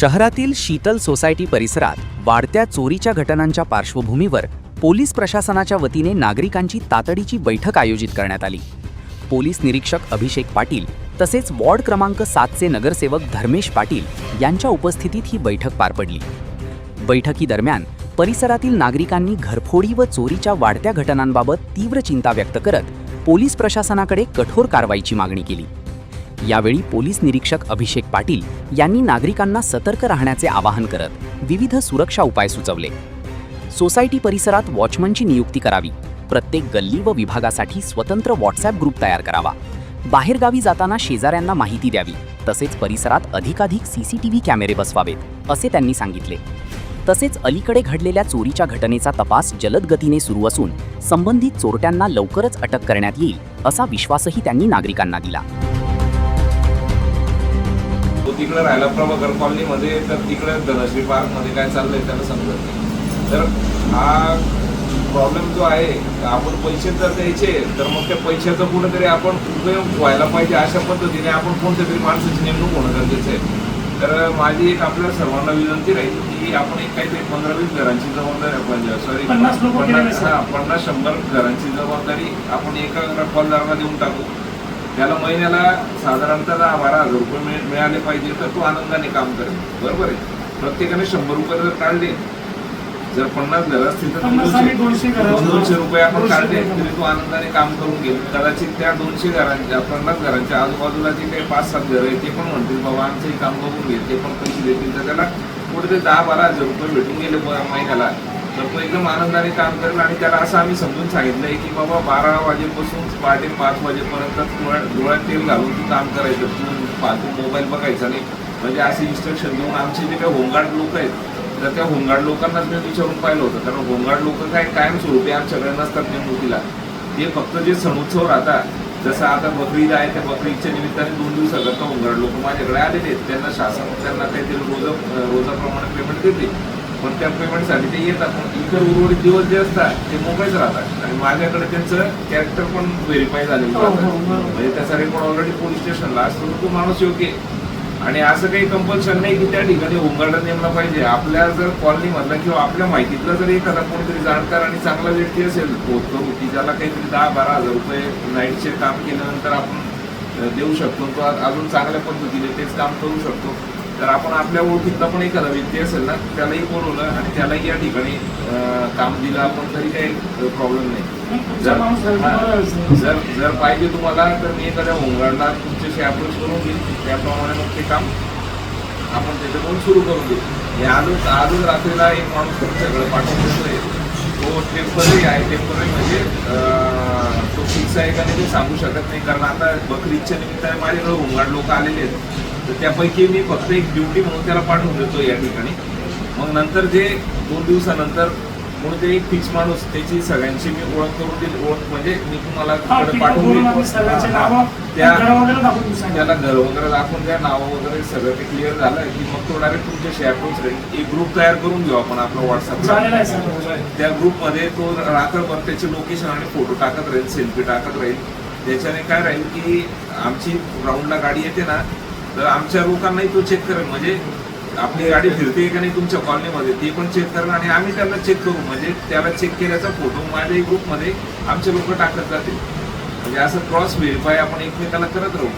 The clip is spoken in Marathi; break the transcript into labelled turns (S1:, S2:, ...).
S1: शहरातील शीतल सोसायटी परिसरात वाढत्या चोरीच्या घटनांच्या पार्श्वभूमीवर पोलीस प्रशासनाच्या वतीने नागरिकांची तातडीची बैठक आयोजित करण्यात आली। पोलीस निरीक्षक अभिषेक पाटील तसेच वॉर्ड क्रमांक 7चे नगरसेवक धर्मेश पाटील यांच्या उपस्थितीत ही बैठक पार पडली। बैठकीदरम्यान परिसरातील नागरिकांनी घरफोडी व चोरीच्या वाढत्या घटनांबाबत तीव्र चिंता व्यक्त करत पोलीस प्रशासनाकडे कठोर कारवाईची मागणी केली। यावेळी पोलीस निरीक्षक अभिषेक पाटील यांनी नागरिकांना सतर्क राहण्याचे आवाहन करत विविध सुरक्षा उपाय सुचवले। सोसायटी परिसरात वॉचमनची नियुक्ती करावी, प्रत्येक गल्ली व विभागासाठी स्वतंत्र व्हॉट्सॲप ग्रुप तयार करावा, बाहेरगावी जाताना शेजाऱ्यांना माहिती द्यावी, तसेच परिसरात अधिकाधिक सीसीटीव्ही कॅमेरे बसवावेत असे त्यांनी सांगितले। तसेच अलीकडे घडलेल्या चोरीच्या घटनेचा तपास जलद गतीने सुरू असून संबंधित चोरट्यांना लवकरच अटक करण्यात येईल असा विश्वासही त्यांनी नागरिकांना दिला।
S2: तिकडे राहिला प्रभाकर कॉलनीमध्ये, तर तिकडे धनश्री पार्कमध्ये काय चाललंय त्याला समजत नाही। तर हा प्रॉब्लेम जो आहे, आपण पैसे जर द्यायचे तर मग त्या पैशाचा कुठेतरी आपण उपयोग व्हायला पाहिजे, अशा पद्धतीने आपण कोणत्या तरी माणसाची नेमणूक होणं गरजेचं आहे। तर माझी एक आपल्या सर्वांना विनंती राहील की आपण एक काहीतरी 15-20 घरांची जबाबदारी, सॉरी 50-100 घरांची जबाबदारी आपण एका रखवालदाराला देऊन टाकू। त्याला महिन्याला साधारणतः 10-12 हजार रुपये मिळाले पाहिजे, तर तो आनंदाने काम करेल। बरोबर आहे, प्रत्येकाने 100 रुपये जर काढले, जर 50 घर असतील तर 200 रुपये आपण काढले तरी तो आनंदाने काम करून घेईल। कदाचित त्या 200 घरांच्या 50 घरांच्या आजूबाजूला जे काही 5-7 घर आहे ते पण म्हणतील बाबा आमचंही काम बघून घेईल, ते पण पैसे देतील, तर त्याला कुठेतरी 10-12 हजार रुपये भेटून गेले महिन्याला, तर तो एकदम आनंदाने काम करेल। आणि त्याला असं आम्ही समजून सांगितलंय की बाबा 12 वाजेपासून पहाटे 5 वाजेपर्यंत डोळ्यात तेल घालून तू काम करायचं, तू फालतू मोबाईल बघायचा नाही, म्हणजे असे इन्स्ट्रक्शन देऊन आमचे जे काही होमगार्ड लोक आहेत तर त्या होमगार्ड लोकांनाच मी विचारून पाहिलं होतं। कारण होमगार्ड लोक काय कायमस्वरूपी आमच्याकडे नसतात नेमणुकीला, ते फक्त जे सणोत्सव राहतात, जसं आता बकरीद आहे, त्या बकरीदच्या निमित्ताने 2 दिवसाकरता होमगार्ड लोक माझ्याकडे आलेले आहेत। त्यांना शासन त्यांना काहीतरी रोजाप्रमाणे पेमेंट देते, पण त्या पेमेंटसाठी ते येतात, पण इतर उर्वरित दिवस जे असतात ते मोकळेच राहतात। आणि माझ्याकडे त्यांचं कॅरेक्टर पण व्हेरीफाय झालेलं राहतं, म्हणजे त्याचा रेकॉर्ड ऑलरेडी पोलीस स्टेशनला असतो, तो माणूस योग्य आहे। आणि असं काही कंपल्शन नाही की त्या ठिकाणी होमगार्ड नेमला पाहिजे। आपल्या जर कॉलनीमधला किंवा आपल्या माहितीतला जर एखादा कोणीतरी जाणकार आणि चांगला व्यक्ती असेल की ज्याला काहीतरी 10-12 हजार रुपये नाईटचे काम केल्यानंतर आपण देऊ शकतो, तो अजून चांगल्या पद्धतीने तेच काम करू शकतो, तर आपण आपल्या ओळखीतला पण एखादा व्यक्ती असेल ना, त्यालाही बोलवलं आणि त्यालाही या ठिकाणी काम दिलं आपण, तरी काही प्रॉब्लेम नाही। जर पाहिजे तुम्हाला तर मी एखाद्या होमगार्डला तुमच्याशी अप्रोच करून घेईल, त्याप्रमाणे मग ते काम आपण त्याच्याकडून सुरू करून देऊ। आजच रात्रीला एक माणूस तुमच्याकडे पाठवून देतोय, तो टेम्पररी आहे। टेम्पररी म्हणजे तो फिक्स आहे का नाही ते सांगू शकत नाही, कारण आता बकरीदच्या निमित्ताने माझ्याकडे होमगार्ड लोक आलेले आहेत, तर त्यापैकी मी फक्त एक ड्युटी म्हणून त्याला पाठवून देतो या ठिकाणी। मग नंतर जे 2 दिवसानंतर कोणते एक फिक्स माणूस, त्याची सगळ्यांची मी ओळख करून देईल। ओळख म्हणजे मी तुम्हाला पाठवून देईल, त्याला घर वगैरे दाखवून द्या, नावं वगैरे सगळं ते क्लिअर झालं की मग तो डायरेक्ट तुमच्याशी अप्रोच राहील। एक ग्रुप तयार करून घेऊ आपण आपला व्हॉट्सअपला, त्या ग्रुपमध्ये तो रात्रभर त्याचे लोकेशन आणि फोटो टाकत राहील, सेल्फी टाकत राहील। त्याच्याने काय राहील की आमची ग्राउंडला गाडी येते ना, तर आमच्या लोकांनाही तो चेक करेल, म्हणजे आपली गाडी फिरते का नाही तुमच्या कॉलनीमध्ये ते पण चेक करेल, आणि आम्ही त्याला चेक करू, म्हणजे त्याला चेक केल्याचा फोटो माझ्याही ग्रुपमध्ये आमचे लोक टाकत जातील, म्हणजे असं क्रॉस व्हेरीफाय आपण एकमेकाला करत राहू।